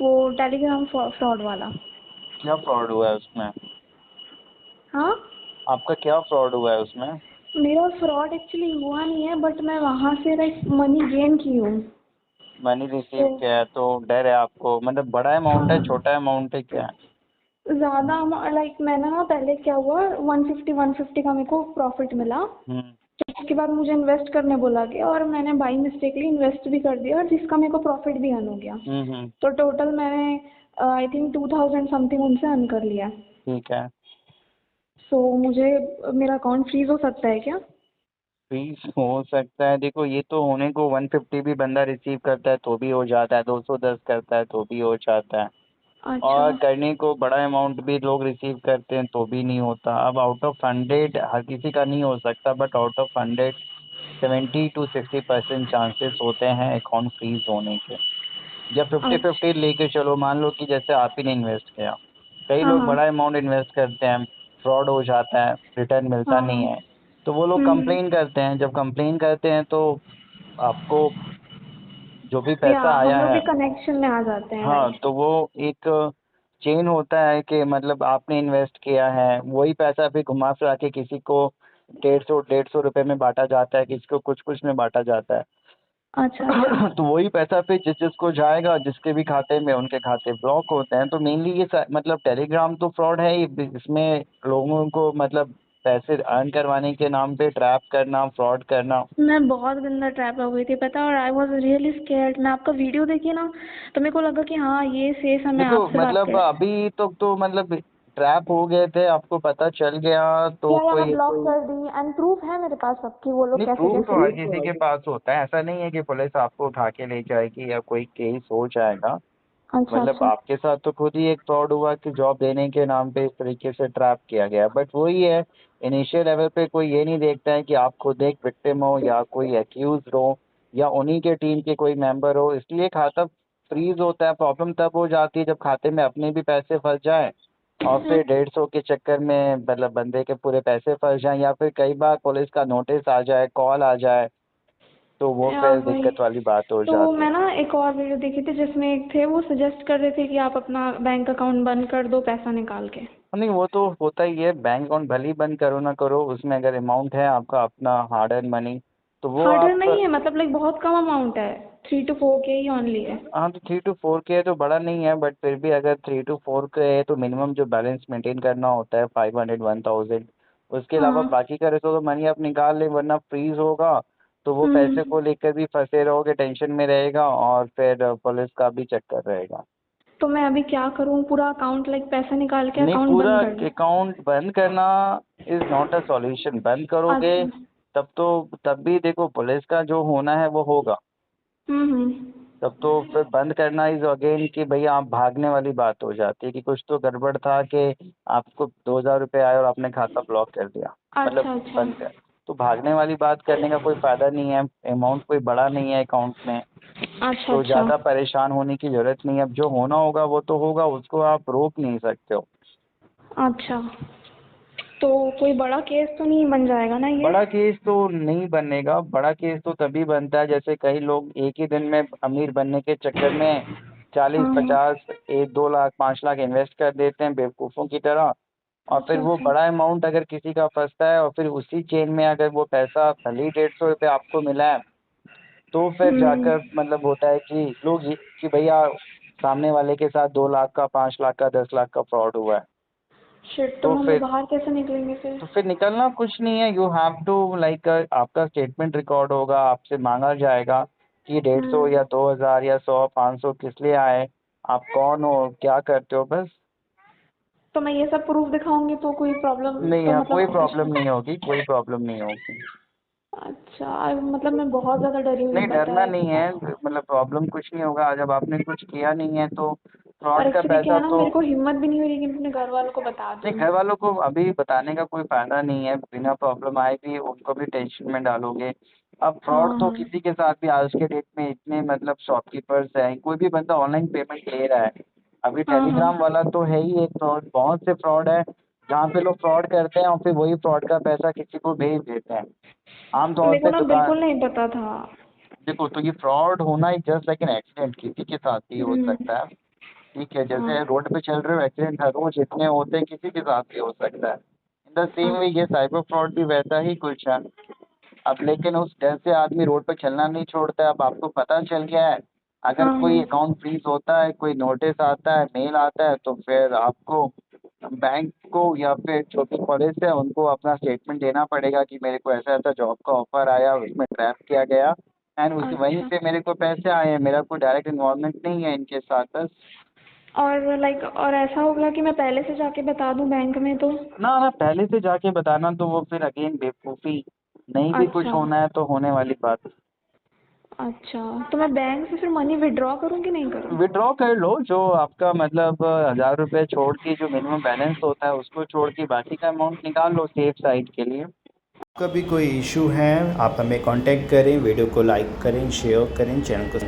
वो Telegram fraud वाला। क्या फ्रॉड हुआ है उसमें? हाँ, आपका क्या फ्रॉड हुआ है उसमें? मेरा फ्रॉड एक्चुअली हुआ नहीं है, बट मैं वहाँ से लाइक मनी गेन की हूँ। मनी रिसीव तो किया है तो डर है आपको? मतलब बड़ा अमाउंट है, हाँ, छोटा अमाउंट है, क्या है? ज़्यादा लाइक मैंने ना पहले क्या हुआ, 150 का मेरे को प्रॉफिट मिला। हम्म उसके बाद मुझे इन्वेस्ट करने बोला गया और मैंने बाई मिस्टेकली इन्वेस्ट भी कर दिया, और जिसका मेरे को प्रॉफिट भी अर्न हो गया। हम्म। तो टोटल मैंने आई थिंक 2000 समथिंग उनसे अर्न कर लिया। ठीक है। सो मुझे मेरा अकाउंट फ्रीज हो सकता है क्या? फीस हो सकता है, देखो ये तो होने को 150 भी बंदा रिसीव करता है तो भी हो जाता है, 210 करता है तो भी हो जाता है, अच्छा। और करने को बड़ा अमाउंट भी लोग रिसीव करते हैं तो भी नहीं होता। अब आउट ऑफ 100 हर किसी का नहीं हो सकता, but out of 100 70 to 60% chances होते हैं अकाउंट फ्रीज होने के। जब 50-50 अच्छा। लेके चलो, मान लो कि जैसे आप ही ने इन्वेस्ट किया, कई हाँ लोग हाँ बड़ा अमाउंट इन्वेस्ट करते हैं, फ्रॉड हो जाता है, रिटर्न मिलता हाँ हाँ। नहीं है, तो वो लोग कंप्लेन करते हैं। जब कंप्लेन करते हैं तो आपको जो भी या पैसा हम आया लोग है, भी कनेक्शन में आ जाते हैं, हाँ, राइट? तो वो एक चेन होता है कि मतलब आपने इन्वेस्ट किया है, वही पैसा फिर घुमा फिरा के किसी को 150 रुपए में बांटा जाता है, किसी को कुछ कुछ में बांटा जाता है। अच्छा अच्छा। तो वही पैसा फिर जिस जिसको जाएगा, जिसके भी खाते में, उनके खाते ब्लॉक होते हैं। तो मेनली ये मतलब टेलीग्राम तो फ्रॉड है ही, इसमें लोगों को मतलब पैसे अर्न करवाने के नाम पे ट्रैप करना, फ्रॉड करना। मैं बहुत गंदा ट्रैप हो गई थी पता, और आई वॉज रियली स्केर्ड। मैं आपका वीडियो देखी ना, तो मेरे को लगा कि हाँ ये सेफ है, मैं देखो आपसे बात मतलब कर। अभी तो मतलब ट्रैप हो गए थे, आपको पता चल गया तो या मैं कोई ब्लॉक कर दी, एंड प्रूफ है मेरे पास सबकी, वो लोग नहीं, कैसे प्रूफ तो कैसे। हर किसी के पास होता है, ऐसा नहीं है कि पुलिस आपको उठा के ले जाएगी या कोई केस हो जाएगा। अच्छा मतलब अच्छा। आपके साथ तो खुद ही एक फ्रॉड हुआ कि जॉब देने के नाम पे इस तरीके से ट्रैप किया गया, बट वही है, इनिशियल लेवल पे कोई ये नहीं देखता है कि आप खुद एक विक्टिम हो या कोई एक्यूज हो या उन्हीं के टीम के कोई मेंबर हो, इसलिए खाता फ्रीज होता है। प्रॉब्लम तब हो जाती है जब खाते में अपने भी पैसे फंस जाए और फिर 150 के चक्कर में मतलब बंदे के पूरे पैसे फंस जाएं, या फिर कई बार पुलिस का नोटिस आ जाए, कॉल आ जाए, तो वो या फिर वही। दिक्कत वाली बात हो तो जाती मैं है। ना एक और वीडियो देखी थी जिसमें एक थे, वो सजेस्ट कर रहे थे कि आप अपना बैंक अकाउंट बंद कर दो पैसा निकाल के। नहीं, वो तो होता ही है, बैंक अकाउंट भले ही बंद करो ना करो, उसमें अगर अमाउंट है आपका अपना हार्ड अर्न मनी तो वो हार्डर आप। नहीं है, मतलब लाइक बहुत कम अमाउंट है, 3 to 4K ही ओनली है। हाँ, तो 3 to 4 के है तो बड़ा नहीं है, बट फिर भी अगर 3 to 4 के है तो मिनिमम जो बैलेंस मेंटेन करना होता है 500 1000, उसके अलावा हाँ। बाकी का रिसोर्स तो मनी आप निकाल ले, वरना फ्रीज होगा तो वो पैसे हम्म। को लेकर भी फंसे रहोगे, टेंशन में रहेगा और फिर पुलिस का भी चक्कर रहेगा। तो मैं अभी क्या करूँ, पूरा अकाउंट लाइक पैसे निकाल के नहीं, अकाउंट पूरा बंद कर दूँ? अकाउंट बंद करना इज नॉट अ सॉल्यूशन। बंद करोगे अच्छा। तब भी देखो पुलिस का जो होना है वो होगा, हम्म। तब तो फिर बंद करना इज अगेन कि भैया आप भागने वाली बात हो जाती है कि कुछ तो गड़बड़ था कि आपको 2000 रुपये आए और आपने खाता ब्लॉक कर दिया, मतलब अच्छा अच्छा। बंद कर। तो भागने वाली बात करने का कोई फायदा नहीं है, अमाउंट कोई बड़ा नहीं है अकाउंट में, अच्छा तो अच्छा। ज़्यादा परेशान होने की ज़रूरत नहीं है। अब जो होना होगा वो तो होगा, उसको आप रोक नहीं सकते हो। अच्छा, तो कोई बड़ा केस तो नहीं बन जाएगा ना ये? बड़ा केस तो नहीं बनेगा, बड़ा केस तो तभी बनता है जैसे कई लोग एक ही दिन में अमीर बनने के चक्कर में 40 हाँ हाँ। 50 1 2 लाख 5 लाख इन्वेस्ट कर देते हैं बेवकूफ़ों की तरह, और फिर अच्छा वो अच्छा। बड़ा अमाउंट अगर किसी का फंसता है और फिर उसी चेन में अगर वो पैसा भले ही 150 रुपये आपको मिला है, तो फिर हम्म। जाकर मतलब होता है कि लोग कि भैया सामने वाले के साथ 2 लाख का 5 लाख का 10 लाख का फ्रॉड हुआ है। शिट, तो तो हम लोग फिर बाहर कैसे निकलेंगे फिर? तो फिर निकलना कुछ नहीं है, यू हैव टू लाइक आपका स्टेटमेंट रिकॉर्ड होगा, आपसे मांगा जाएगा कि 150 हम्म। या 2000 या 100 500 किस लिए आए, आप कौन हो, क्या करते हो, बस। तो मैं ये सब प्रूफ दिखाऊंगी तो कोई प्रॉब्लम नहीं, तो यहाँ कोई मतलब प्रॉब्लम नहीं होगी, कोई प्रॉब्लम नहीं होगी। अच्छा, मतलब मैं बहुत ज़्यादा डरी हुई नहीं, हूँ पता डरना है। नहीं है, मतलब प्रॉब्लम कुछ नहीं होगा जब आपने कुछ किया नहीं है तो और फ्रॉड का एक्चुअली क्या पैसा है ना, तो। मेरे को हिम्मत भी नहीं हो रही कि मैं अपने घर वालों को बता नहीं, दूँ। घर वालों को अभी बताने का कोई फायदा नहीं है, बिना प्रॉब्लम आए भी उनको भी टेंशन में डालोगे। अब फ्रॉड हाँ तो हाँ। किसी के साथ भी आज के डेट में इतने मतलब शॉपकीपर्स हैं, कोई भी बंदा ऑनलाइन पेमेंट ले रहा है। अभी हाँ हाँ। टेलीग्राम वाला तो है ही एक फ्रॉड, बहुत से फ्रॉड है जहाँ पे लोग फ्रॉड करते हैं और फिर वही फ्रॉड का पैसा किसी को भेज देते हैं। आमतौर मेरे को पे ना दुकान। बिल्कुल नहीं पता था। देखो, तो ये फ्रॉड होना ही जस्ट लाइक एन एक्सीडेंट, किसी के साथ भी हो हम्म। सकता है। ठीक है, हाँ। जैसे रोड पे चल रहे हो एक्सीडेंट हर रोज इतने होते हैं, किसी के साथ भी हो सकता है। इन द सेम वे ये साइबर फ्रॉड भी वैसा ही कुछ है। अब लेकिन उस डर से आदमी रोड पे चलना नहीं छोड़ता है। अब आपको पता चल गया है, अगर हाँ कोई हाँ। अकाउंट फ्रीज होता है, कोई नोटिस आता है, मेल आता है, तो फिर आपको बैंक को या फिर छोटी पुलिस है उनको अपना स्टेटमेंट देना पड़ेगा कि मेरे को ऐसा ऐसा जॉब का ऑफर आया, उसमें ट्रैप किया गया एंड उस वहीं अच्छा। से मेरे को पैसे आए हैं, मेरा कोई डायरेक्ट इन्वॉल्वमेंट नहीं है इनके साथ बस। और लाइक और ऐसा होगा कि मैं पहले से जाके बता दूं बैंक में तो? ना ना, पहले से जाके बताना तो वो फिर अगेन बेवकूफ़ी, नहीं भी कुछ अच्छा। होना है तो होने वाली बात। अच्छा, तो मैं बैंक से फिर मनी विड्रॉ करूं कि नहीं करूं? विड्रॉ कर लो, जो आपका मतलब 1000 रुपये छोड़ के जो मिनिमम बैलेंस होता है उसको छोड़ के बाकी का अमाउंट निकाल लो सेफ साइड के लिए। आपका भी कोई इशू है आप हमें कांटेक्ट करें, वीडियो को लाइक करें, शेयर करें, चैनल को